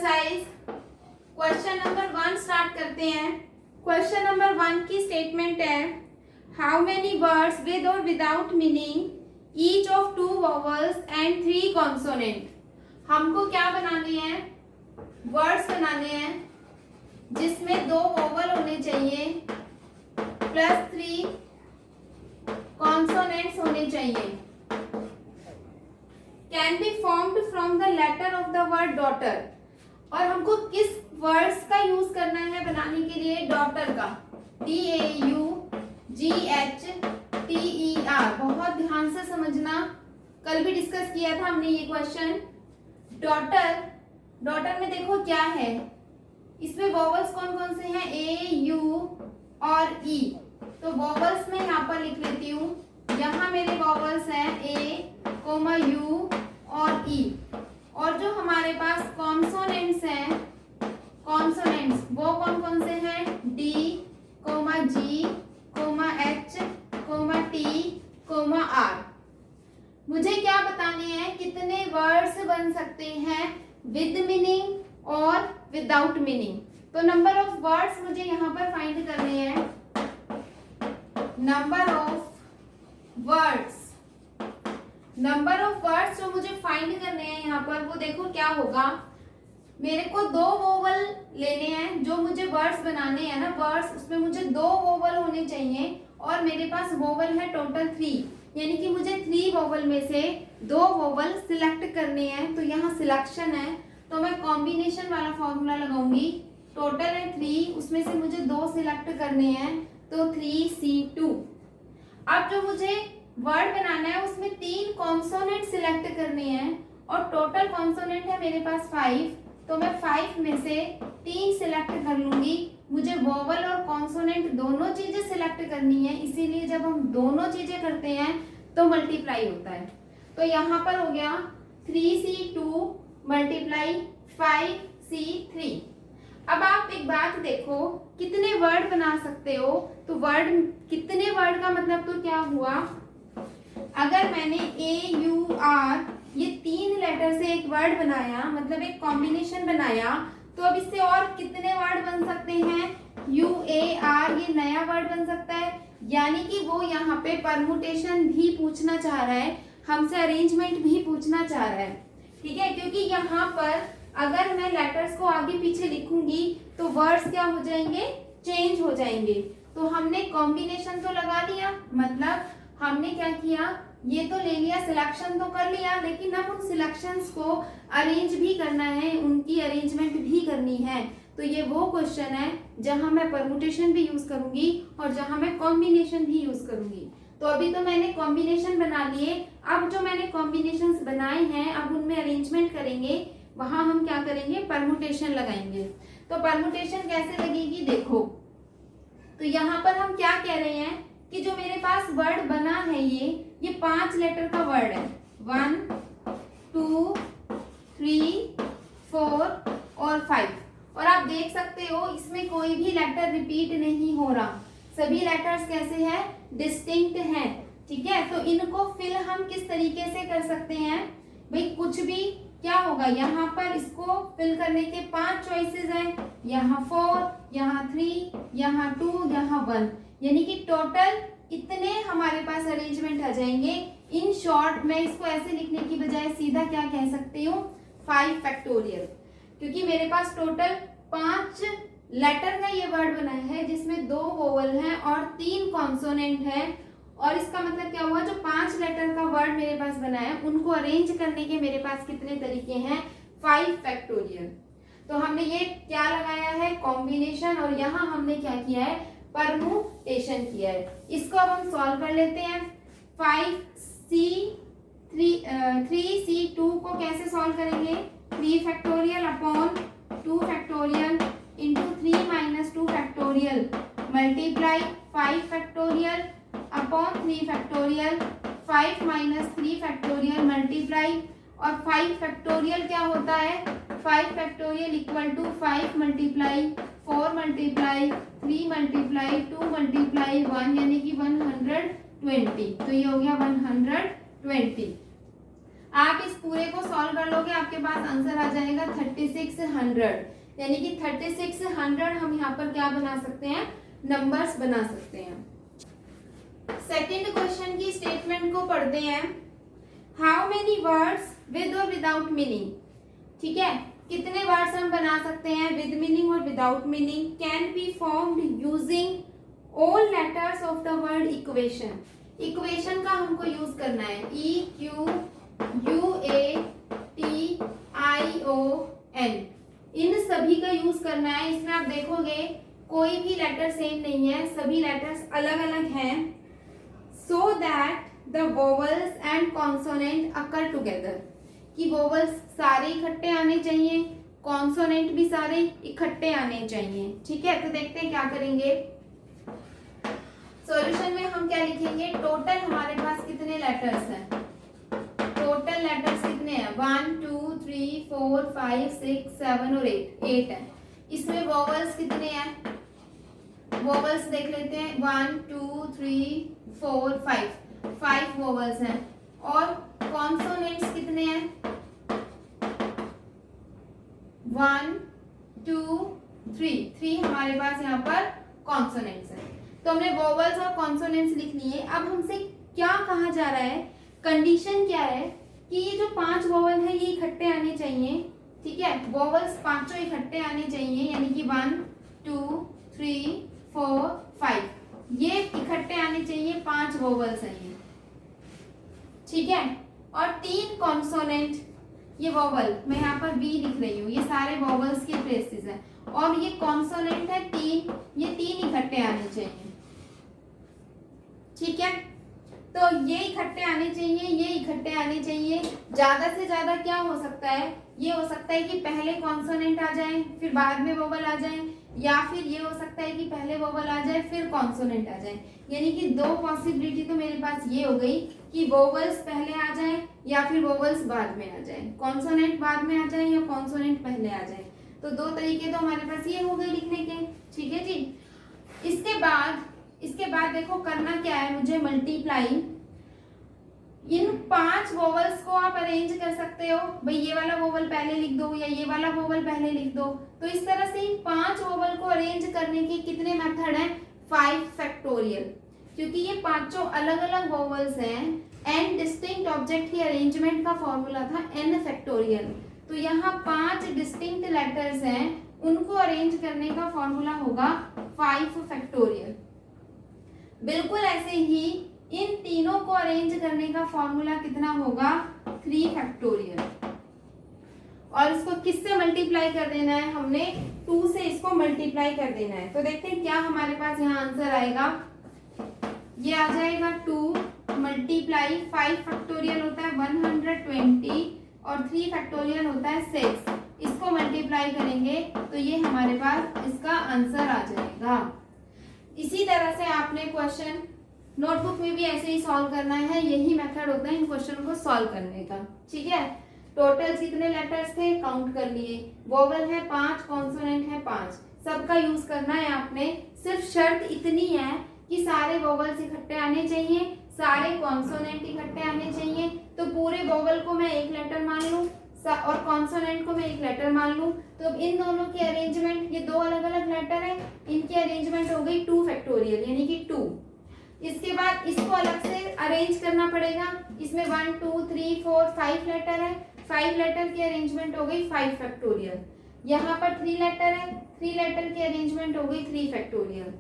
Exercise question number 1 start करते हैं। Question number 1 की स्टेटमेंट है, हाउ मेनी वर्ड्स विद और without meaning each of 2 vowels and 3 consonant. हमको क्या बनाने हैं? वर्ड्स बनाने हैं जिसमें 2 वोवेल होने चाहिए प्लस 3 कॉन्सोनेंट्स होने चाहिए। Can be formed from the letter of the word daughter. और हमको किस वर्ड्स का यूज करना है बनाने के लिए? डॉटर का, DAUGHTER। बहुत ध्यान से समझना, कल भी डिस्कस किया था हमने ये क्वेश्चन। डॉटर में देखो क्या है, इसमें वोवेल्स कौन कौन से हैं? A, U और E। तो वोवेल्स में यहाँ पर लिख लेती हूँ, यहाँ मेरे वोवेल्स हैं A, U और E। और जो हमारे पास कॉन्सोनेंट्स हैं, कॉन्सोनेंट्स वो कौन कौन से हैं? D, G, H, T, R। मुझे क्या बताने हैं? कितने वर्ड्स बन सकते हैं विद मीनिंग और विदाउट मीनिंग। तो नंबर ऑफ वर्ड्स मुझे यहाँ पर फाइंड करने हैं। नंबर ऑफ वर्ड्स जो मुझे फाइंड करने हैं यहाँ पर, वो देखो क्या होगा। मेरे को 2 वोवल लेने हैं, जो मुझे वर्ड्स बनाने हैं ना, वर्ड्स उसमें मुझे 2 वोवल होने चाहिए और मेरे पास वोवल है टोटल 3, यानी कि मुझे 3 वोवल में से 2 वोवल सिलेक्ट करने हैं। तो यहाँ सिलेक्शन है, तो मैं कॉम्बिनेशन वाला फॉर्मूला लगाऊंगी। टोटल है 3, उसमें से मुझे 2 सिलेक्ट करने हैं, तो 3C2। अब जो मुझे वर्ड बनाना है उसमें 3 कॉन्सोनेंट सिलेक्ट करने हैं और टोटल कॉन्सोनेंट है मेरे पास 5, तो मैं 5 में से 3 सिलेक्ट कर लूंगी। मुझे वोवल और कॉन्सोनेंट दोनों चीजें सिलेक्ट करनी है, इसीलिए जब हम दोनों चीजें करते हैं तो मल्टीप्लाई होता है। तो यहाँ पर हो गया 3C2 मल्टीप्लाई 5C3। अब आप एक बात देखो, कितने वर्ड बना सकते हो? तो कितने वर्ड का मतलब तो क्या हुआ? अगर मैंने AUR ये 3 लेटर से एक वर्ड बनाया, मतलब एक कॉम्बिनेशन बनाया, तो अब इससे और कितने वर्ड बन सकते हैं? UAR ये नया वर्ड बन सकता है। यानी कि वो यहाँ पे परमुटेशन भी पूछना चाह रहा है हमसे, अरेंजमेंट भी पूछना चाह रहा है, ठीक है। क्योंकि यहाँ पर अगर मैं लेटर्स को आगे पीछे लिखूंगी तो वर्ड्स क्या हो जाएंगे? चेंज हो जाएंगे। तो हमने कॉम्बिनेशन तो लगा लिया, मतलब हमने क्या किया, ये तो ले लिया, सिलेक्शन तो कर लिया, लेकिन अब उन सिलेक्शंस को अरेंज भी करना है, उनकी अरेंजमेंट भी करनी है। तो ये वो क्वेश्चन है जहां मैं परमुटेशन भी यूज करूंगी और जहां मैं कॉम्बिनेशन भी यूज करूंगी। तो अभी तो मैंने कॉम्बिनेशन बना लिए, अब जो मैंने कॉम्बिनेशंस बनाए हैं अब उनमें अरेंजमेंट करेंगे, वहां हम क्या करेंगे? परमुटेशन लगाएंगे। तो परमुटेशन कैसे लगेगी देखो। तो यहाँ पर हम क्या कह रहे हैं कि जो मेरे पास वर्ड बना है ये 5 लेटर का वर्ड है, 1, 2, 3, 4 और 5। और आप देख सकते हो इसमें कोई भी लेटर रिपीट नहीं हो रहा, सभी लेटर्स कैसे हैं? डिस्टिंक्ट हैं, ठीक है। तो इनको फिल हम किस तरीके से कर सकते हैं भाई? कुछ भी क्या होगा, यहाँ पर इसको फिल करने के 5 चॉइसेस हैं, यहाँ 4, यहाँ 3, यहाँ 2, यहाँ 1, यानी कि टोटल इतने हमारे पास अरेंजमेंट आ जाएंगे। इन शॉर्ट मैं इसको ऐसे लिखने की बजाय सीधा क्या कह सकती हूँ? 5 फैक्टोरियल, क्योंकि मेरे पास टोटल 5 लेटर का ये वर्ड बना है जिसमें 2 वोवल हैं और 3 कॉन्सोनेंट हैं। और इसका मतलब क्या हुआ, जो 5 लेटर का वर्ड मेरे पास बना है उनको अरेंज करने के मेरे पास कितने तरीके हैं? 5 फैक्टोरियल। तो हमने ये क्या लगाया है? कॉम्बिनेशन। और यहाँ हमने क्या किया है? परमुटेशन किया है। इसको अब हम सॉल्व कर लेते हैं। 3C2 को कैसे सॉल्व करेंगे? 3 factorial upon 2 factorial into 3 minus 2 factorial multiply 5 factorial upon 3 factorial, 5 minus 3 factorial multiply, और 5 फैक्टोरियल क्या होता है? 5 factorial equal to 5 multiply 4 multiply 3 multiply 2 multiply 1, यानी कि 120। तो ये हो गया 120। आप इस पूरे को सॉल्व कर लोगे, आपके पास आंसर आ जाएगा 3600, यानी कि 3600 हम यहाँ पर क्या बना सकते हैं, नंबर्स बना सकते हैं। सेकंड क्वेश्चन की स्टेटमेंट को पढ़ते हैं। हाउ मेनी वर्ड्स विद और विदाउट मीनिंग, ठीक है, कितने वर्ड्स हम बना सकते हैं विद मीनिंग और without meaning, can be formed using all letters of the word equation. Equation का हमको यूज करना है, EQUATION, इन सभी का यूज करना है। इसमें आप देखोगे कोई भी लेटर सेम नहीं है, सभी लेटर्स अलग अलग हैं, so that the vowels and consonant occur together, कि वोवल्स सारे इकट्ठे आने चाहिए, कॉन्सोनेंट भी सारे इकट्ठे आने चाहिए, ठीक है। तो देखते हैं क्या करेंगे। सॉल्यूशन में हम क्या लिखेंगे, टोटल हमारे पास कितने लेटर्स हैं, टोटल लेटर्स कितने हैं, 1 2 3 4 5 6 7 और 8 है। इसमें वोवल्स कितने हैं, वोवल्स देख लेते हैं, 1 2 3 4 5 वोवल्स हैं। और कॉन्सोनेंट्स कितने हैं, 1 2 3 हमारे पास यहाँ पर कॉन्सोनेंट्स हैं। तो हमने वोवल्स और कॉन्सोनेंट्स लिख लिए। अब हमसे क्या कहा जा रहा है, कंडीशन क्या है कि ये जो 5 वोवल है ये इकट्ठे आने चाहिए, ठीक है, वोवल्स पांचों इकट्ठे आने चाहिए, यानी कि 1 2 3 4 5 ये इकट्ठे आने चाहिए, 5 वोवल्स हैं ये, ठीक है। और 3 कॉन्सोनेंट, ये वोवल मैं यहाँ पर वी लिख रही हूँ, ये सारे वोवल्स के प्लेसेस हैं, और ये कॉन्सोनेंट है 3, ये 3 इकट्ठे आने चाहिए, ठीक है। तो ये इकट्ठे आने चाहिए, ये इकट्ठे आने चाहिए। ज्यादा से ज्यादा क्या हो सकता है, ये हो सकता है कि पहले कॉन्सोनेंट आ जाए फिर बाद में वोवल आ जाए, या फिर ये हो सकता है कि पहले वोवल आ जाए फिर कॉन्सोनेंट आ जाए। यानी कि 2 पॉसिबिलिटी तो मेरे पास ये हो गई कि वोवल्स पहले आ जाए या फिर वोवल्स बाद में आ जाए, कॉन्सोनेंट बाद में आ जाए या कॉन्सोनेंट पहले आ जाए। तो 2 तरीके तो हमारे पास ये हो गए लिखने के, ठीक है जी। इसके बाद देखो करना क्या है, मुझे मल्टीप्लाई, इन 5 वोवल्स को आप अरेंज कर सकते हो, भाई ये वाला वोवल पहले लिख दो या ये वाला वोवल पहले लिख दो। तो इस तरह से इन 5 वोवल को अरेंज करने के कितने मेथड हैं, 5 फैक्टोरियल, क्योंकि ये पांचों अलग अलग वोवल्स हैं। एन डिस्टिंक्ट ऑब्जेक्ट की अरेंजमेंट का फॉर्मूला था n फैक्टोरियल, तो यहाँ 5 डिस्टिंक्ट लेटर्स हैं, उनको अरेंज करने का फॉर्मूला होगा 5 फैक्टोरियल। बिल्कुल ऐसे ही इन तीनों को अरेंज करने का फॉर्मूला कितना होगा, 3 फैक्टोरियल। और इसको किससे मल्टीप्लाई कर देना है, हमने 2 से इसको मल्टीप्लाई कर देना है। तो देखते हैं क्या हमारे पास यहाँ आंसर आएगा, ये आ जाएगा 2 मल्टीप्लाई 5 फैक्टोरियल होता है 120 और 3 फैक्टोरियल होता है 6। इसको मल्टीप्लाई करेंगे तो ये हमारे पास इसका आंसर आ जाएगा। इसी तरह से आपने क्वेश्चन नोटबुक में भी ऐसे ही सॉल्व करना है, यही मेथड होता है इन क्वेश्चन को सॉल्व करने का, ठीक है। टोटल कितने लेटर्स थे काउंट कर लिए, वोवल है 5, कॉन्सोनेंट है 5, सबका यूज करना है आपने। सिर्फ शर्त इतनी है कि सारे वोवल्स इकट्ठे आने चाहिए, सारे कॉन्सोनेंट इकट्ठे आने चाहिए। तो पूरे वोवल को मैं एक लेटर मान लूं और कॉन्सोनेंट को मैं एक लेटर मान लूं, तो अब इन दोनों की अरेंजमेंट, ये 2 अलग अलग लेटर है, इनकी अरेंजमेंट हो गई 2 फैक्टोरियल यानी कि 2। इसके बाद इसको अलग से अरेंज करना पड़ेगा, इसमें 1 2 3 4 5 लेटर है, 5 लेटर की अरेंजमेंट हो गई 5 फैक्टोरियल। यहाँ पर 3 लेटर है, 3 लेटर की अरेंजमेंट हो गई 3 फैक्टोरियल,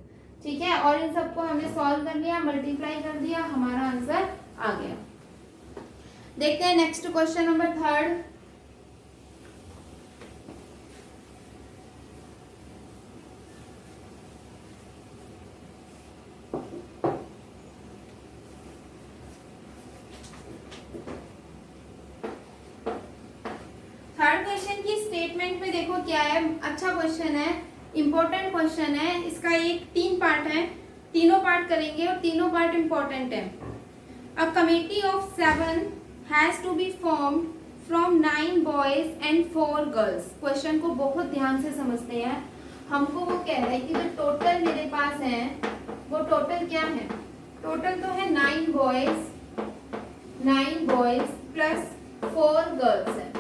ठीक है। और इन सबको हमने सॉल्व कर लिया, मल्टीप्लाई कर दिया, हमारा आंसर आ गया। देखते हैं next question number 3। Third question की स्टेटमेंट में देखो क्या है, अच्छा क्वेश्चन है, इंपॉर्टेंट क्वेश्चन है। इसका 3 पार्ट है, तीनों पार्ट करेंगे और तीनों पार्ट इंपॉर्टेंट है। A committee of 7 has to be formed from 9 boys and 4 girls. Question को बहुत ध्यान से समझते हैं। हमको वो कह रहा है कि जो टोटल मेरे पास है वो टोटल क्या है, टोटल तो है 9 बॉयज प्लस 4 गर्ल्स हैं।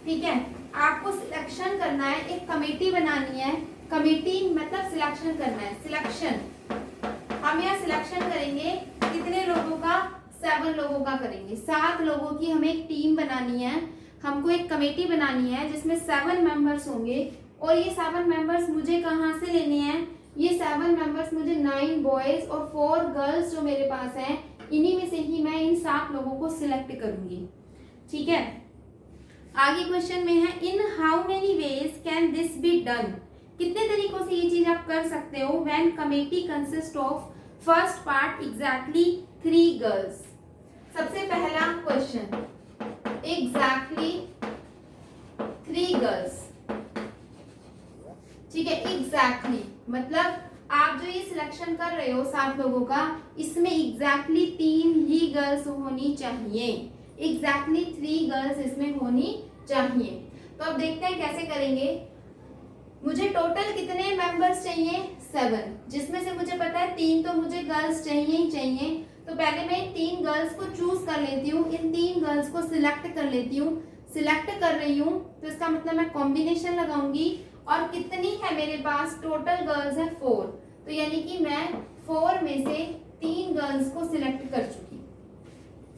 ठीक है, आपको सिलेक्शन करना है, एक कमेटी बनानी है। कमेटी मतलब सिलेक्शन करना है, सिलेक्शन हम यहाँ सिलेक्शन करेंगे कितने लोगों का, 7 लोगों का करेंगे। 7 लोगों की हमें एक टीम बनानी है, हमको एक कमेटी बनानी है जिसमें 7 मेंबर्स होंगे। और ये 7 मेंबर्स मुझे कहाँ से लेने हैं, ये 7 मेंबर्स मुझे 9 बॉयज और 4 गर्ल्स जो मेरे पास हैं, इन्हीं में से ही मैं इन 7 लोगों को सिलेक्ट करूंगी। ठीक है, आगे क्वेश्चन में है in how many ways can this be done, कितने तरीकों से ये चीज आप कर सकते हो। When committee consist of first part exactly 3 girls. सबसे पहला क्वेश्चन, एग्जैक्टली 3 गर्ल्स। ठीक है, एग्जैक्टली मतलब आप जो ये सिलेक्शन कर रहे हो 7 लोगों का, इसमें एग्जैक्टली 3 ही गर्ल्स होनी चाहिए, एग्जैक्टली 3 गर्ल्स इसमें होनी चाहिए। तो अब देखते हैं कैसे करेंगे। मुझे टोटल कितने मेंबर्स चाहिए, 7, जिसमें से मुझे पता है 3 तो मुझे गर्ल्स चाहिए ही चाहिए। तो पहले मैं 3 गर्ल्स को चूज कर लेती हूँ, इन 3 गर्ल्स को सिलेक्ट कर लेती हूँ। सिलेक्ट कर रही हूँ तो इसका मतलब मैं कॉम्बिनेशन लगाऊंगी। और कितनी है मेरे पास, टोटल गर्ल्स है 4, तो यानी कि मैं 4 में से 3 गर्ल्स को सिलेक्ट कर चुकी।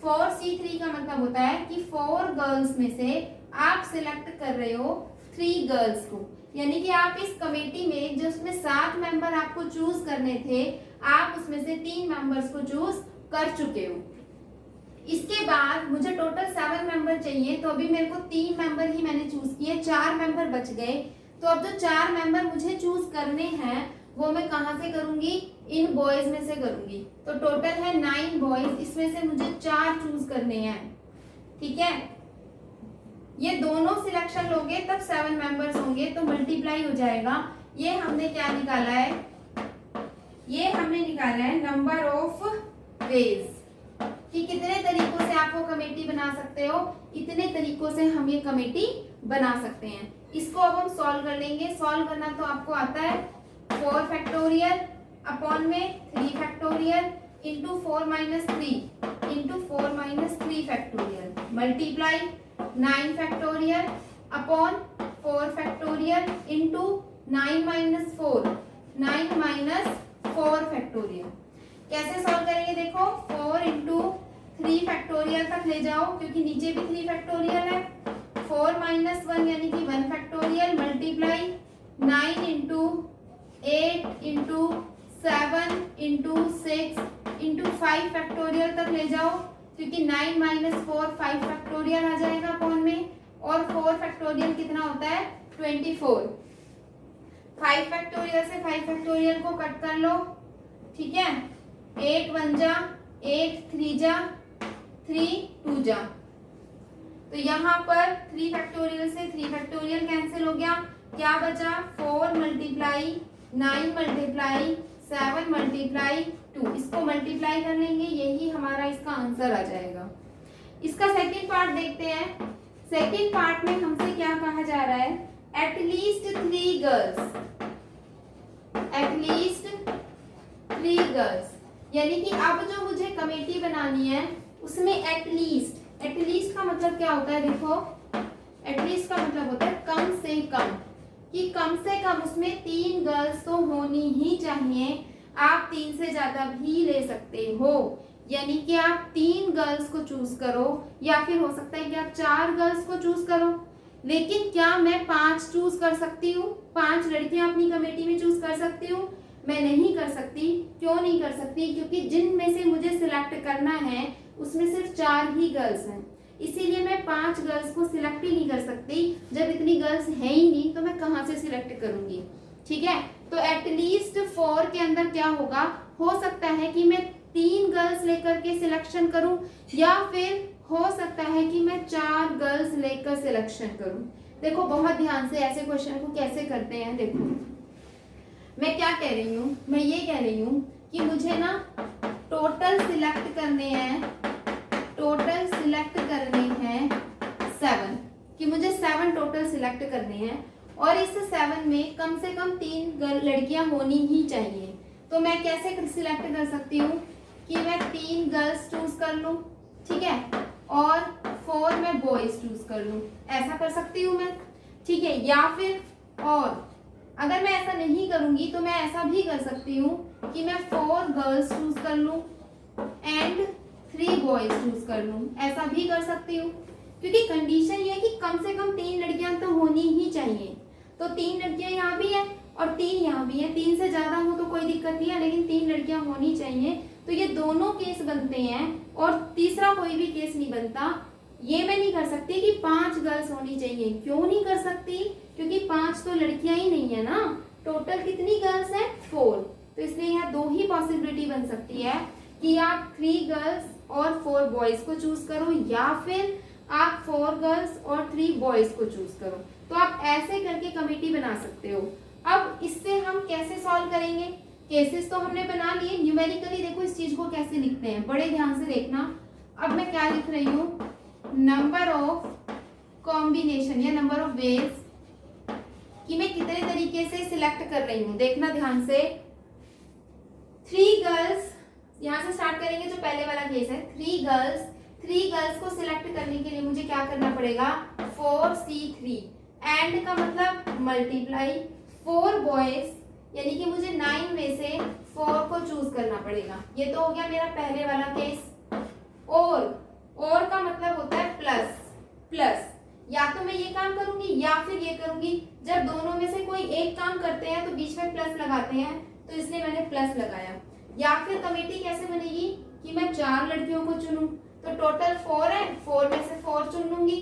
4C3 का मतलब होता है कि 4 गर्ल्स में से आप सिलेक्ट कर रहे हो 3 गर्ल्स को, यानी कि आप इस कमेटी में जो उसमें 7 मेंबर आपको चूज करने थे, आप उसमें से 3 मेंबर्स को चूज कर चुके हो। इसके बाद मुझे टोटल 7 मेंबर चाहिए, तो अभी मेरे को 3 मेंबर ही मैंने चूज किए, 4 मेंबर बच गए। तो अब जो 4 मेंबर मुझे चूज करने हैं वो मैं कहाँ से करूंगी, इन बॉयज में से करूंगी। तो टोटल है 9 बॉयज, इसमें से मुझे 4 चूज करने हैं। ठीक है, ये दोनों सिलेक्शन लोगे तब 7 मेंबर्स होंगे, तो मल्टीप्लाई हो जाएगा। ये हमने क्या निकाला है, ये हमने निकाला है नंबर ऑफ वेज, कि कितने तरीकों से आप वो कमेटी बना सकते हो, इतने तरीकों से हम ये कमेटी बना सकते हैं। इसको अब हम सॉल्व कर लेंगे। सॉल्व करना तो आपको आता है, 4 फैक्टोरियल अपॉन में 3 factorial into 4 minus 3 into 4 minus 3 factorial multiply 9 factorial upon 4 factorial into 9 minus 4 9 minus 4 factorial. कैसे सॉल्व करेंगे, देखो 4 इंटू 3 फैक्टोरियल तक ले जाओ, क्योंकि नीचे भी 3 फैक्टोरियल है। 4 माइनस 1 यानी कि 1 factorial multiply 9 into 8 into 7 into 6 into 5 factorial तक ले जाओ, क्योंकि 9 माइनस 4 5 फैक्टोरियल आ जाएगा अपॉन में, और 4 फैक्टोरियल कितना होता है 24। 5 फैक्टोरियल से 5 फैक्टोरियल को कट कर लो। ठीक है, 8 1 जा 8 3 जा 3 2 जा, तो यहाँ पर 3 फैक्टोरियल से 3 फैक्टोरियल कैंसिल हो गया। क्या बचा, 4 मल्टीप्लाई 9 मल्टीप्लाई 7 मल्टीप्लाई 2, इसको मल्टीप्लाई कर लेंगे, यही हमारा इसका आंसर आ जाएगा। इसका सेकंड पार्ट देखते हैं। सेकंड पार्ट में हमसे क्या कहा जा रहा है, एटलीस्ट 3 गर्ल्स, एटलीस्ट 3 गर्ल्स, यानी कि अब जो मुझे कमेटी बनानी है उसमें एटलीस्ट, एटलीस्ट का मतलब क्या होता है, देखो एटलीस्ट का मतलब होता है कम से कम, कि कम से कम उसमें 3 गर्ल्स तो होनी ही चाहिए। आप 3 से ज्यादा भी ले सकते हो, यानी कि आप 3 गर्ल्स को चूज करो, या फिर हो सकता है कि आप 4 गर्ल्स को चूज करो। लेकिन क्या मैं 5 चूज कर सकती हूँ, 5 लड़कियां अपनी कमेटी में चूज कर सकती हूँ? मैं नहीं कर सकती। क्यों नहीं कर सकती? क्योंकि जिनमें से मुझे सिलेक्ट करना है उसमें सिर्फ 4 ही गर्ल्स हैं, इसीलिए मैं 5 गर्ल्स को सिलेक्ट ही नहीं कर सकती। जब इतनी गर्ल्स है ही नहीं तो मैं कहाँ से सिलेक्ट करूंगी। ठीक है, तो एटलीस्ट 4 के अंदर क्या होगा, हो सकता है कि मैं 3 गर्ल्स लेकर के सिलेक्शन करूं, या फिर हो सकता है कि मैं 4 गर्ल्स लेकर सिलेक्शन करूं। देखो बहुत ध्यान से ऐसे क्वेश्चन को कैसे करते हैं। देखो मैं क्या कह रही हूँ, मैं ये कह रही हूँ कि मुझे ना टोटल सिलेक्ट करने हैं, टोटल सिलेक्ट करने हैं 7, कि मुझे 7 टोटल सिलेक्ट करने हैं, और इस 7 में कम से कम 3 लड़कियां होनी ही चाहिए। तो मैं कैसे सिलेक्ट कर सकती हूँ कि मैं 3 गर्ल्स चूज कर लूँ। ठीक है, और 4 मैं बॉयज चूज कर लूं, ऐसा कर सकती हूँ मैं, ठीक है। या फिर और अगर मैं ऐसा नहीं करूंगी तो मैं ऐसा भी कर सकती हूँ कि मैं 4 गर्ल्स चूज कर लूं एंड 3 बॉयज चूज कर लूं, ऐसा भी कर सकती हूँ। क्योंकि कंडीशन ये है कि कम से कम 3 लड़कियां तो होनी ही चाहिए। तो 3 लड़कियां यहाँ भी है और 3 यहाँ भी है, 3 से ज्यादा हो तो कोई दिक्कत नहीं है, लेकिन 3 लड़कियां होनी चाहिए। तो ये दोनों केस बनते हैं और तीसरा कोई भी केस नहीं बनता। ये मैं नहीं कर सकती कि 5 गर्ल्स होनी चाहिए। क्यों नहीं कर सकती? क्योंकि 5 तो लड़कियां ही नहीं है ना, टोटल कितनी गर्ल्स हैं? 4। तो इसलिए यहाँ 2 ही पॉसिबिलिटी बन सकती है कि आप 3 गर्ल्स और 4 बॉयज को चूज करो, या फिर आप 4 गर्ल्स और 3 बॉयज को चूज करो। तो आप ऐसे करके कमेटी बना सकते हो। अब इससे हम कैसे सॉल्व करेंगे? केसेस तो हमने बना लिए, न्यूमेरिकली देखो इस चीज को कैसे लिखते हैं, बड़े ध्यान से देखना। अब मैं क्या लिख रही हूँ, नंबर ऑफ कॉम्बिनेशन या नंबर ऑफ वेज कि मैं कितने तरीके से सिलेक्ट कर रही हूँ, देखना ध्यान से। 3 गर्ल्स, यहां से स्टार्ट करेंगे जो पहले वाला केस है। 3 गर्ल्स को सिलेक्ट करने के लिए मुझे क्या करना पड़ेगा? 4C3 एंड का मतलब मल्टीप्लाई 4 बॉयज, यानी कि मुझे 9 में से 4 को चूज करना पड़ेगा। ये तो हो गया मेरा पहले वाला केस। और का मतलब होता है प्लस, या तो मैं ये काम करूंगी या फिर ये करूंगी। जब दोनों में से कोई एक काम करते हैं तो बीच में प्लस लगाते हैं, तो इसलिए मैंने प्लस लगाया। या फिर कमेटी कैसे बनेगी कि मैं 4 लड़कियों को चुनूं, तो टोटल 4 है, 4 में से 4 चुन लूंगी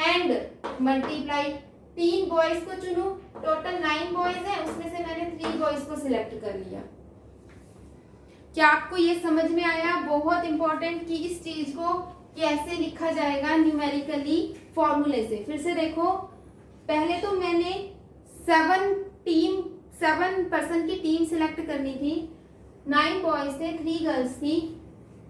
एंड मल्टीप्लाई 3 बॉयज को चुनूं, टोटल 9 बॉयज है, उसमें से मैंने 3 बॉयज को सिलेक्ट कर लिया। क्या आपको ये समझ में आया? बहुत इंपॉर्टेंट कि इस चीज को कैसे लिखा जाएगा न्यूमेरिकली फॉर्मूले से। फिर से देखो, पहले तो मैंने 7 पर्सन की टीम सिलेक्ट करनी थी, 9 बॉयज थे, 3 गर्ल्स थी।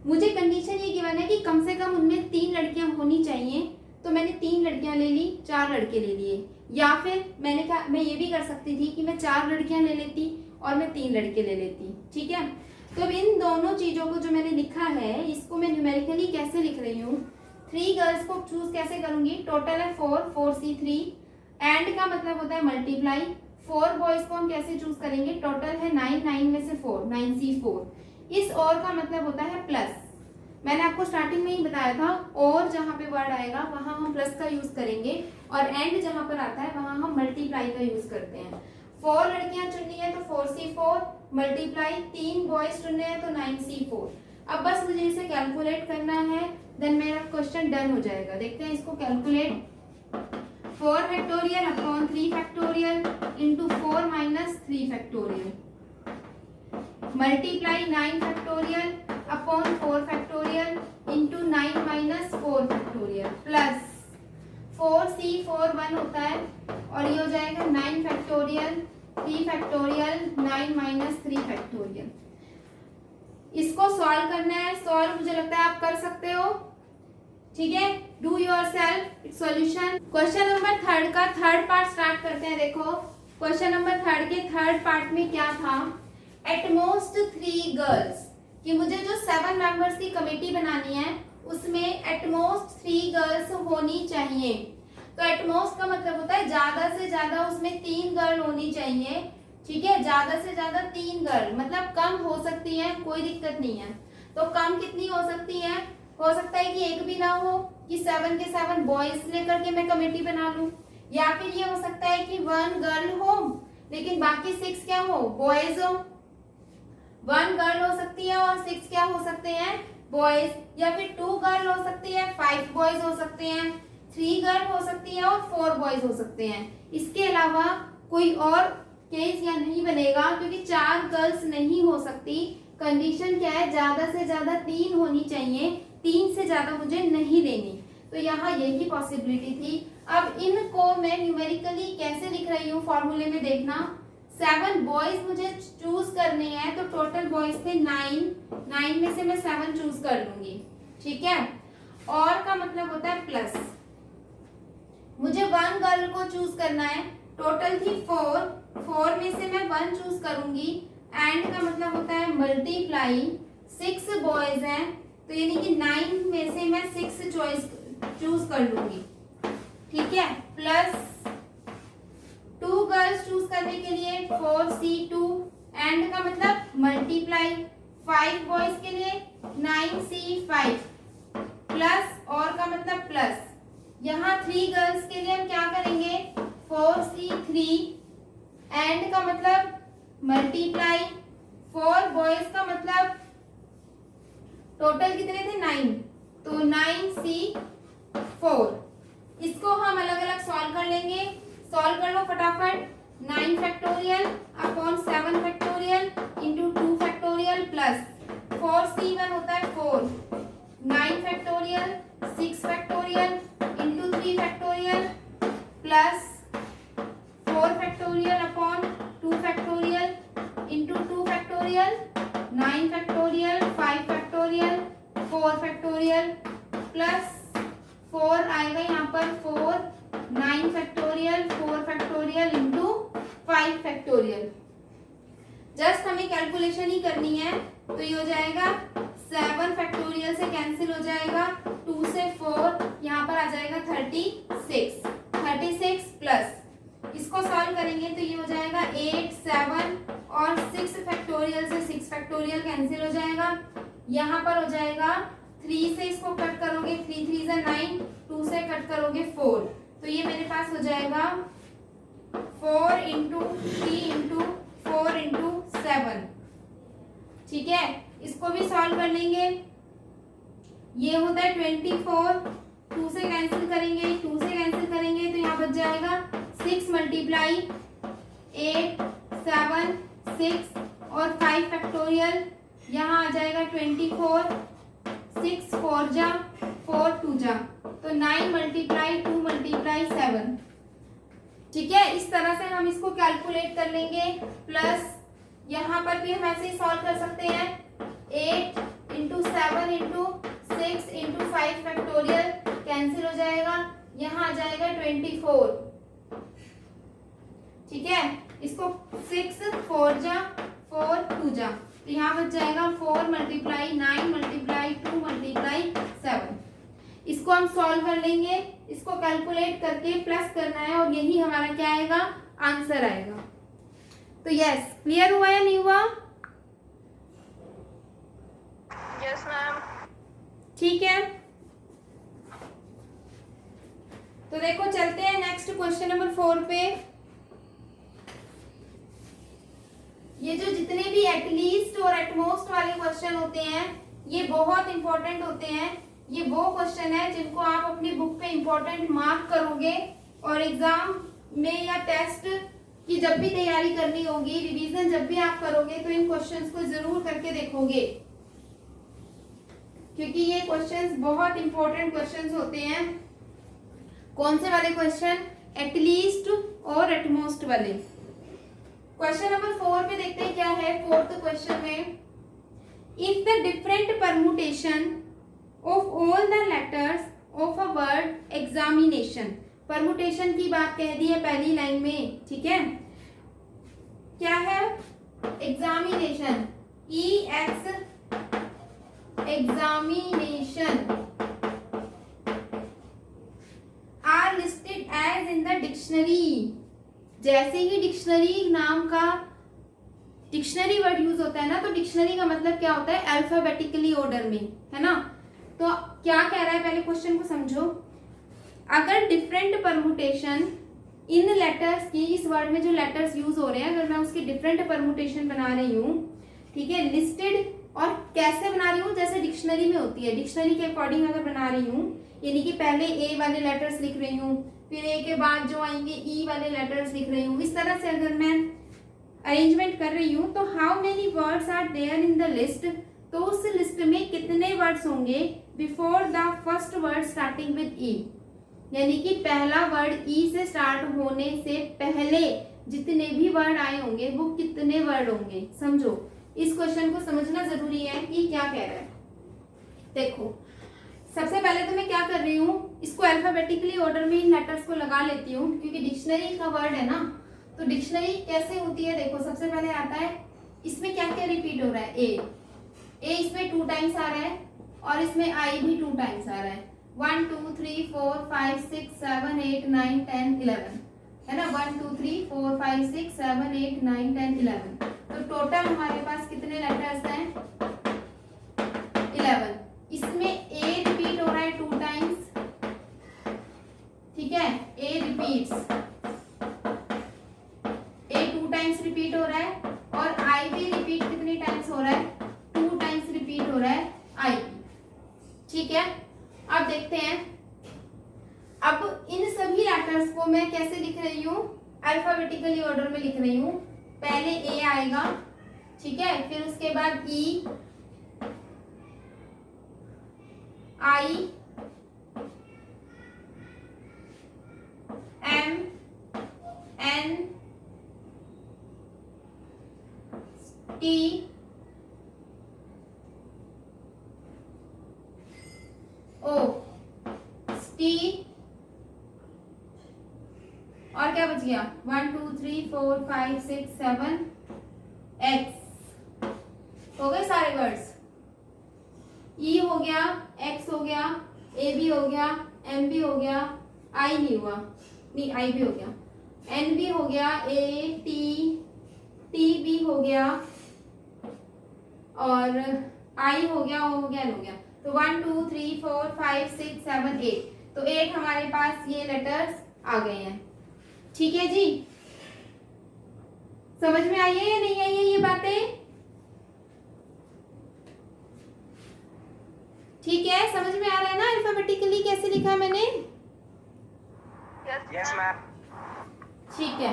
मुझे कंडीशन ये गिवन है कि कम से कम उनमें 3 लड़कियां होनी चाहिए, तो मैंने 3 लड़कियां ले ली, 4 लड़के ले लिए। या फिर मैं ये भी कर सकती थी कि मैं 4 लड़कियां ले लेती और मैं 3 लड़के ले लेती, ठीक है। तो अब इन दोनों चीजों को जो मैंने लिखा है, इसको मैं न्यूमेरिकली कैसे लिख रही हूँ? 3 गर्ल्स को चूज कैसे करूंगी? टोटल है 4C3 एंड का मतलब होता है मल्टीप्लाई 4 बॉयज को हम कैसे चूज करेंगे? टोटल है 9 में से 4, 9C4। इस और का मतलब होता है प्लस। मैंने आपको स्टार्टिंग में ही बताया था, और जहां पे वर्ड आएगा वहां हम प्लस का यूज करेंगे और एंड जहां पर आता है वहां हम मल्टीप्लाई का यूज करते हैं। 4 लड़कियां चुननी है तो 4C4 मल्टीप्लाई 3 बॉयज चुनने हैं तो 9C4। अब बस मुझे इसे कैलकुलेट करना है, देन मेरा क्वेश्चन डन हो जाएगा। देखते हैं इसको calculate. 4 factorial upon 3 factorial into 4 minus 3 factorial multiply 9 factorial upon 4 factorial into 9 minus 4 factorial plus 4C4 1 होता है और ये हो जाएगा 9 फैक्टोरियल 3 फैक्टोरियल 9 माइनस 3 फैक्टोरियल। इसको सॉल्व करना है। सॉल्व मुझे लगता है आप कर सकते हो, ठीक है। Do your self solution. Question number 3 का थर्ड पार्ट स्टार्ट करते हैं। देखो क्वेश्चन नंबर 3 के थर्ड पार्ट में क्या था? एटमोस्ट 3 गर्ल्स, कि मुझे जो 7 मेंबर्स की कमेटी बनानी है उसमें एटमोस्ट 3 गर्ल्स होनी चाहिए। तो एटमोस्ट का मतलब होता है ज्यादा से ज्यादा उसमें 3 गर्ल होनी चाहिए, ठीक है। ज्यादा से ज्यादा 3 गर्ल, मतलब कम हो सकती है, कोई दिक्कत नहीं है। तो कम कितनी हो सकती है? हो सकता है कि एक भी ना हो, कि 7 के 7 बॉयज लेकर के मैं कमेटी बना लूं, या फिर ये हो सकता है कि 1 गर्ल हो लेकिन बाकी 6 क्या हो? बॉयज हो। 1 गर्ल हो सकती है और 6 क्या हो सकते हैं? बॉयज। या फिर 2 गर्ल हो सकती है, 5 बॉयज हो सकते हैं, 3 गर्ल हो सकती है और 4 बॉयज हो सकते हैं। इसके अलावा कोई और केस या नहीं बनेगा, क्योंकि 4 गर्ल्स नहीं हो सकती। कंडीशन क्या है? ज्यादा से ज्यादा 3 होनी चाहिए, 3 से ज्यादा मुझे नहीं लेनी। तो यहाँ यही पॉसिबिलिटी थी। अब इनको मैं न्यूमेरिकली कैसे लिख रही हूँ फॉर्मूले में देखना। 7 बॉयज मुझे चूज करने हैं, तो टोटल बॉयज थे 9 में से मैं 7 चूज कर लूंगी, ठीक है। और का मतलब होता है प्लस, मुझे 1 गर्ल को चूज करना है, टोटल थी 4 में से मैं 1 चूज करूंगी। एंड का मतलब होता है मल्टीप्लाई 6 बॉयज हैं तो यानी कि 9 में से मैं 6 चूज कर लूंगी, ठीक है। प्लस 2 गर्ल्स चूज करने के लिए 4C2 एंड का मतलब मल्टीप्लाई 5 बॉयज के लिए 9C5 प्लस और का मतलब प्लस यहाँ 3 गर्ल्स के लिए हम क्या करेंगे 4C3 एंड का मतलब मल्टीप्लाई 4 बॉयज का मतलब टोटल कितने थे 9, तो 9C4। इसको हम अलग अलग सॉल्व कर लेंगे। सॉल्व कर लो फटाफट। 9 factorial upon 7 factorial into 2 factorial plus 4C1 होता है 4, 9 factorial 6 factorial into 3 factorial plus 4 factorial upon 2 factorial into 2 factorial 9 factorial 5 factorial 4 factorial plus 4 आएगा यहाँ पर 4 9 factorial 4 factorial into 5 factorial. Just हमें कैलकुलेशन ही करनी है, तो ये हो जाएगा 7 फैक्टोरियल से कैंसिल हो जाएगा, 2 से 4 यहाँ पर आ जाएगा 36 प्लस इसको सॉल्व करेंगे तो ये हो जाएगा 8 7 और 6 फैक्टोरियल से 6 फैक्टोरियल कैंसिल हो जाएगा। यहाँ पर हो जाएगा 3 से इसको कट करोगे 3 3 से 9, 2 से कट करोगे 4, तो ये मेरे पास हो जाएगा 4 इंटू 3 इंटू 4 इंटू 7, ठीक है। इसको भी सॉल्व कर लेंगे। ये होता है 24, 2 से कैंसिल करेंगे 2 से कैंसिल करेंगे तो यहाँ बच जाएगा 6 मल्टीप्लाई 8 7 6 और 5 फैक्टोरियल, यहाँ आ जाएगा 24, 6 4 जा 4 2 जा, तो 9 मल्टीप्लाई 2 मल्टीप्लाई 7, ठीक है। इस तरह से हम इसको कैलकुलेट कर लेंगे। प्लस यहाँ पर भी हम ऐसे ही सॉल्व कर सकते हैं 8 into 7 into 6 into 5 factorial cancel हो जाएगा, यहाँ आ जाएगा 24, ठीक है। इसको 6 4 जा 4 2 जा, तो यहाँ बच जाएगा 4 मल्टीप्लाई 9 मल्टीप्लाई 2 मल्टीप्लाई 7। इसको हम सॉल्व कर लेंगे, इसको कैलकुलेट करके प्लस करना है और यही हमारा क्या आएगा आंसर आएगा। तो यस, क्लियर हुआ या नहीं हुआ? Yes ma'am. ठीक है, तो देखो चलते हैं नेक्स्ट क्वेश्चन नंबर 4 पे। ये जो जितने भी एटलीस्ट और एटमोस्ट वाले क्वेश्चन होते हैं ये बहुत इंपॉर्टेंट होते हैं। ये वो क्वेश्चन है जिनको आप अपनी बुक पे इंपॉर्टेंट मार्क करोगे और एग्जाम में या टेस्ट की जब भी तैयारी करनी होगी, रिवीजन जब भी आप करोगे तो इन क्वेश्चंस को जरूर करके देखोगे, क्योंकि ये क्वेश्चंस बहुत इंपॉर्टेंट क्वेश्चंस होते हैं। कौन से वाले क्वेश्चन? एटलीस्ट और एटमोस्ट वाले। क्वेश्चन नंबर 4 पे देखते हैं क्या है। 4th क्वेश्चन में, if the different permutation of all the letters of a word examination, permutation की बात कह दी है पहली लाइन में, ठीक है। क्या है? Examination, EX examination are listed as in the dictionary. जैसे ही डिक्शनरी नाम का डिक्शनरी वर्ड यूज होता है ना, तो डिक्शनरी का मतलब क्या होता है? अल्फाबेटिकली ऑर्डर में, है ना। तो क्या कह रहा है, पहले क्वेश्चन को समझो। अगर डिफरेंट परमुटेशन इन लेटर्स की, इस वर्ड में जो लेटर्स यूज हो रहे हैं, अगर मैं उसकी डिफरेंट परमुटेशन बना रही हूँ, ठीक है, लिस्टेड, और कैसे बना रही हूँ? जैसे डिक्शनरी में होती है, डिक्शनरी के अकॉर्डिंग अगर बना रही हूँ, यानी कि पहले ए वाले लेटर्स लिख रही हूँ, फिर ए के बाद जो आएंगे ई वाले लेटर्स लिख रही हूँ, इस तरह से अगर मैं अरेंजमेंट कर रही हूँ, तो how many words are there in the list, तो उस लिस्ट में कितने वर्ड्स होंगे before the first word starting with E, यानी कि पहला वर्ड ई से स्टार्ट होने से पहले जितने भी वर्ड आए होंगे वो कितने वर्ड होंगे। समझो, इस क्वेश्चन को समझना जरूरी है कि क्या कह रहा है। देखो, सबसे पहले तो मैं क्या कर रही हूँ, इसको अल्फाबेटिकली ऑर्डर में इन लेटर्स को लगा लेती हूँ, क्योंकि डिक्शनरी का वर्ड है ना। तो डिक्शनरी कैसे होती है? देखो, सबसे पहले आता है, इसमें क्या क्या रिपीट हो रहा है? ए इसमें 2 टाइम्स आ रहा है, और इसमें आई भी 2 टाइम्स आ रहा है। 1 2 3 4 5 6 7 8 9 10 11 है ना। 1 2 3 4 5 6 7 8 9 10 11। तो टोटल हमारे पास कितने लेटर्स हैं? 11। इसमें ए रिपीट हो रहा है 2 टाइम्स, ठीक है, ए रिपीट्स, ए 2 टाइम्स रिपीट हो रहा है और आई भी रिपीट कितनी टाइम्स हो रहा है? 2 टाइम्स रिपीट हो रहा है आई, ठीक है। अब देखते हैं, अब इन सभी लेटर्स को मैं कैसे लिख रही हूँ? अल्फाबेटिकली ऑर्डर में लिख रही हूँ। पहले ए आएगा, ठीक है, फिर उसके बाद ई, आई, एम, एन, टी, ओ, टी, और क्या बच गया? 1 2 3 4 5 6 7 एक्स। हो गए सारे वर्ड्स। ई हो गया, एक्स हो गया, ए भी हो गया, एम भी हो गया, आई नहीं हुआ, नहीं आई भी हो गया, एन भी हो गया, ए, टी भी हो गया, और आई हो गया, ओ हो गया, एन हो गया। तो 1 2 3 4 5 6 7 8, तो 8 हमारे पास ये लेटर्स आ गए हैं, ठीक है जी। समझ में आई है या नहीं आई है ये बातें? ठीक है, समझ में आ रहा है ना अल्फाबेटिकली कैसे लिखा है मैंने? Yes ma'am. ठीक है।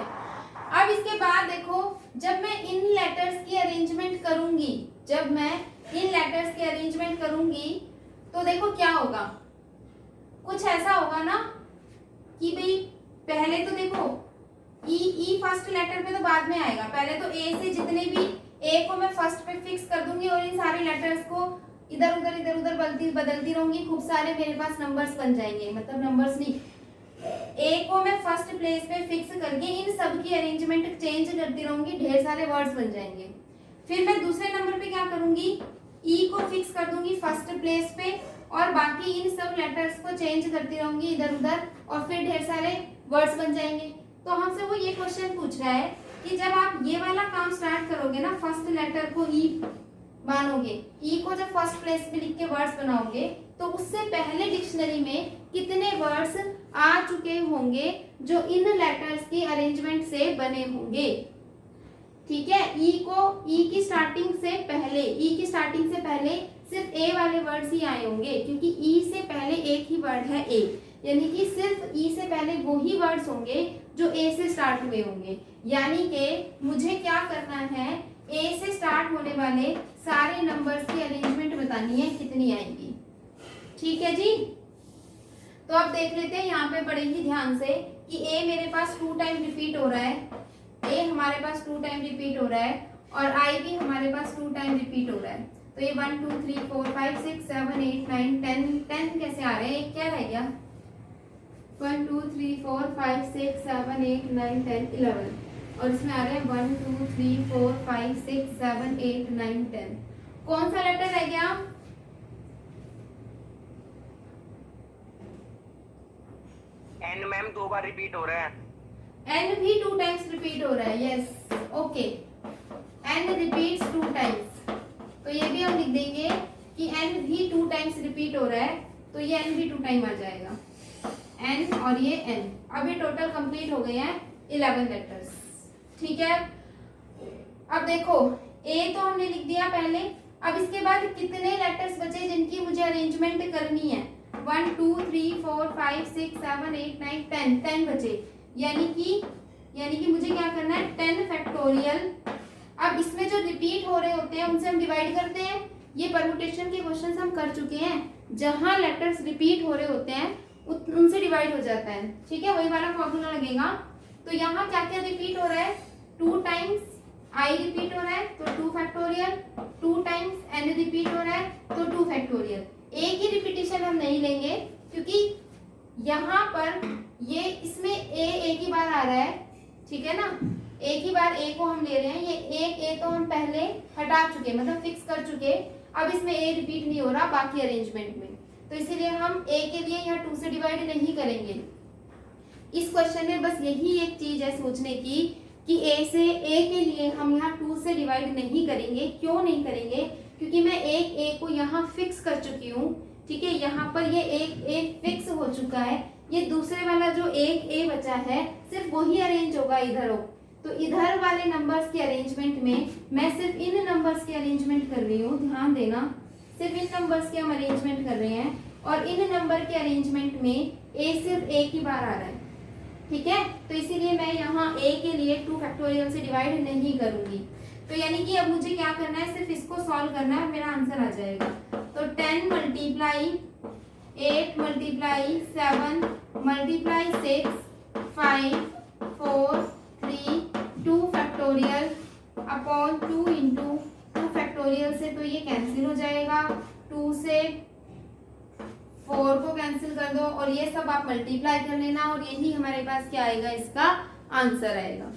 अब इसके बाद देखो, जब मैं इन लेटर्स की अरेंजमेंट करूंगी, जब मैं इन लेटर्स की अरेंजमेंट करूंगी तो देखो क्या होगा। कुछ ऐसा होगा ना कि भाई पहले तो देखो ई फर्स्ट लेटर पे तो बाद में आएगा, पहले तो ए से जितने भी ए को मैं फर्स्ट पे फिक्स कर दूंगी और इन सारे लेटर्स को इधर उधर बदलती रहूंगी। खूब सारे मेरे पास नंबर्स बन जाएंगे, मतलब नंबर्स नहीं, ए को मैं फर्स्ट प्लेस पे फिक्स करके इन सब की अरेंजमेंट चेंज करती रहूंगी, ढेर सारे वर्ड्स बन जाएंगे। फिर मैं दूसरे नंबर पे क्या करूंगी? ई को फिक्स कर दूंगी फर्स्ट प्लेस पे और बाकी इन सब लेटर्स को चेंज करती रहूंगी इधर उधर और फिर ढेर सारे वर्ड्स बन जाएंगे। तो हमसे वो ये क्वेश्चन पूछ रहा है कि जब आप ये वाला काम स्टार्ट करोगे ना, फर्स्ट लेटर को ई मानोगे, ई को जब फर्स्ट प्लेस पे लिख के वर्ड्स बनाओगे तो उससे पहले डिक्शनरी में कितने वर्ड्स आ चुके होंगे जो इन लेटर्स की अरेंजमेंट से बने होंगे, ठीक है। ई की स्टार्टिंग से पहले सिर्फ ए वाले वर्ड्स ही आए होंगे, क्योंकि ई से पहले एक ही वर्ड है ए, यानी कि सिर्फ ई से पहले वो ही वर्ड्स होंगे जो ए से स्टार्ट हुए होंगे। यानी कि मुझे क्या करना है, ए से स्टार्ट होने वाले सारे नंबर्स की अरेंजमेंट बतानी है, कितनी आएंगी, ठीक है जी। तो अब देख लेते हैं यहाँ पे बड़े ही ध्यान से कि ए मेरे पास 2 टाइम रिपीट हो रहा है, ए हमारे पास 2 टाइम रिपीट हो रहा है और आई भी हमारे पास 2 टाइम रिपीट हो रहा है। तो ये 1 2 3 4 5 6 7 8 9 10 कैसे आ रहे हैं? क्या रह गया? 1 2 3 4 5 6 7 8 9 10 11 और इसमें आ रहे हैं 1 2 3 4 5 6 7 8 9 10। कौन सा लेटर रह गया? एन मैम 2 बार रिपीट हो रहा है। एन भी 2 टाइम्स रिपीट हो रहा है, yes okay, N repeats 2 times. तो ये भी हम लिख देंगे कि एन भी 2 टाइम्स रिपीट हो रहा है, तो ये एन भी 2 टाइम आ जाएगा, एन और ये एन। अब ये टोटल कंप्लीट हो गए हैं 11 लेटर्स, ठीक है। अब देखो ए तो हमने लिख दिया पहले, अब इसके बाद कितने लेटर्स बचे जिनकी मुझे अरेंजमेंट करनी है? 1 2 3 4 5 6 7 8 9 10 बचे, यानी कि मुझे क्या करना है? 10 फैक्टोरियल। अब इसमें जो रिपीट हो रहे होते हैं उनसे हम डिवाइड करते हैं। ये परमुटेशन के क्वेश्चंस हम कर चुके हैं, जहां लेटर्स रिपीट हो रहे होते हैं उनसे डिवाइड हो जाता है, ठीक है, वही वाला फॉर्मूला लगेगा। तो यहाँ क्या क्या रिपीट हो रहा है? 2 टाइम्स आई रिपीट हो रहा है तो 2 फैक्टोरियल, 2 टाइम्स एन रिपीट हो रहा है तो 2 फैक्टोरियल। ए की रिपीटिशन हम नहीं लेंगे क्योंकि यहाँ पर ये इसमें ए एक ही बार आ रहा है, ठीक है ना, एक ही बार ए को हम ले रहे हैं। ये एक ए तो हम पहले हटा चुके, मतलब फिक्स कर चुके। अब इसमें ए रिपीट नहीं हो रहा बाकी अरेंजमेंट में, तो इसीलिए हम ए के लिए यहाँ 2 से डिवाइड नहीं करेंगे। इस क्वेश्चन में बस यही एक चीज है सोचने की कि ए के लिए हम यहाँ 2 से डिवाइड नहीं करेंगे। क्यों नहीं करेंगे? क्योंकि मैं एक ए को यहाँ फिक्स कर चुकी हूँ, ठीक है, यहाँ पर ये एक ए फिक्स हो चुका है। ये दूसरे वाला जो एक ए बचा है सिर्फ वही अरेंज होगा इधर हो, तो इधर वाले नंबर्स के अरेंजमेंट में मैं सिर्फ इन नंबर्स के अरेंजमेंट कर रही हूँ, ध्यान देना, सिर्फ इन नंबर्स के हम अरेंजमेंट कर रहे हैं और इन नंबर के अरेंजमेंट में ए सिर्फ एक ही बार आ रहा है, ठीक है। तो इसीलिए मैं यहाँ a के लिए 2 फैक्टोरियल से डिवाइड नहीं करूंगी। तो यानी कि अब मुझे क्या करना है, सिर्फ इसको सॉल्व करना है, मेरा आंसर आ जाएगा। तो 10 multiply 8 multiply 7 multiply 6 5 4 3 2 factorial upon 2 into 2 factorial से तो ये कैंसिल हो जाएगा, 2 से 4 को कैंसिल कर दो और ये सब आप मल्टीप्लाई कर लेना और यही हमारे पास क्या आएगा, इसका आंसर आएगा,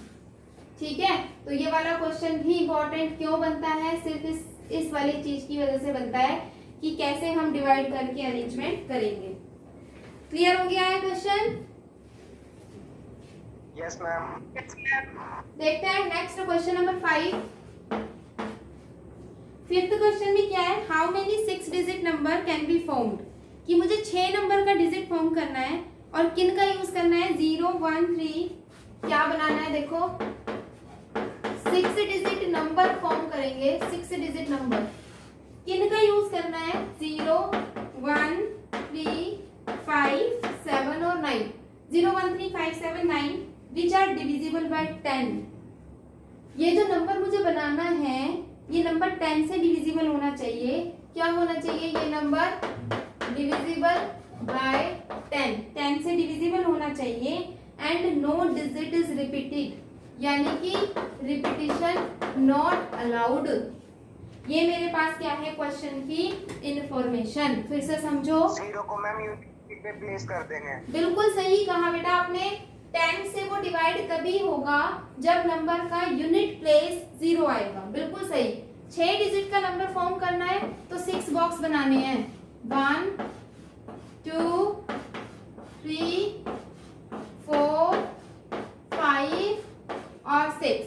ठीक है। तो ये वाला क्वेश्चन भी इम्पोर्टेंट क्यों बनता है, सिर्फ इस वाली चीज की वजह से बनता है कि कैसे हम डिवाइड करके अरेंजमेंट करेंगे। क्लियर हो गया है क्वेश्चन? Yes ma'am. देखते हैं next question number 5। Fifth question में क्या है, how many 6 digit number can be formed, कि मुझे 6 नंबर का डिजिट फॉर्म करना है और किन का यूज करना है, 0 1 3, क्या बनाना है, देखो 6 डिजिट नंबर फॉर्म करेंगे। 6 डिजिट नंबर किन का यूज करना है, 0 1 3 5 7 और 9, 0 1 3 5 7 9 विच आर डिविजिबल बाय 10। ये जो नंबर मुझे बनाना है ये नंबर 10 से डिविजिबल होना चाहिए। क्या होना चाहिए, ये नंबर डिविजिबल बाय 10 से डिविजिबल होना चाहिए and no digit is repeated, यानी कि रिपीटिशन नॉट अलाउड। ये मेरे पास क्या है क्वेश्चन की इंफॉर्मेशन, फिर से समझो। 0 को मैम यूनिट पे प्लेस कर देंगे। बिल्कुल सही कहा बेटा आपने, 10 से वो डिवाइड तभी होगा जब नंबर का यूनिट प्लेस 0 आएगा, बिल्कुल सही। 6 डिजिट का नंबर फॉर्म करना है तो 6 बॉक्स बनाने हैं, 1 2 3 4 5 और 6।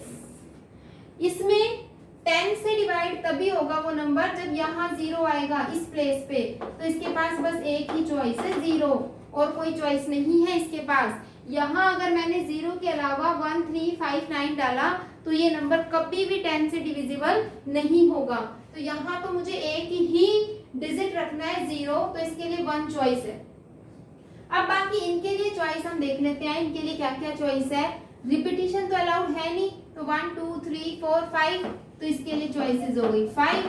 इसमें 10 से डिवाइड तभी होगा वो नंबर जब यहाँ 0 आएगा इस प्लेस पे, तो इसके पास बस एक ही चॉइस है 0 और कोई चॉइस नहीं है इसके पास। यहाँ अगर मैंने 0 के अलावा 1 3 5 9 डाला तो ये नंबर कभी भी 10 से डिविजिबल नहीं होगा। तो यहाँ तो मुझे एक ही डिजिट रखना है 0, तो इसके लिए 1 चॉइस है। अब बाकी इनके लिए चॉइस हम देख लेते हैं, इनके लिए क्या क्या चॉइस है। रिपीटिशन तो अलाउड है नहीं, तो 1 2 3 4 5, तो इसके लिए चॉइसेस हो गई 5,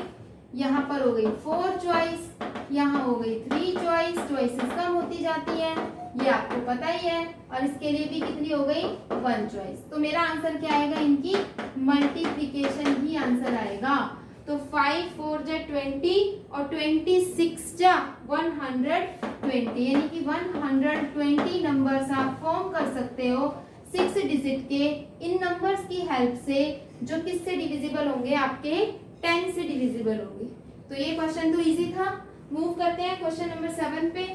यहाँ पर हो गई 4 चॉइस, यहाँ हो गई 3 चॉइस, चॉइसेस कम होती जाती है, ये आपको पता ही है। और इसके लिए भी कितनी हो गई, 1 चॉइस। तो मेरा आंसर क्या आएगा, इनकी मल्टीप्लिकेशन ही आंसर आएगा। तो 5 4 जा 20 और 26 जा 120, यानी कि 120 नंबर्स आप फॉर्म कर सकते हो 6 डिजिट के इन नंबर्स की हेल्प से, जो किससे डिविजिबल होंगे, आपके 10 से डिविजिबल होंगे। तो ये क्वेश्चन तो इजी था। मूव करते हैं क्वेश्चन नंबर 7 पे।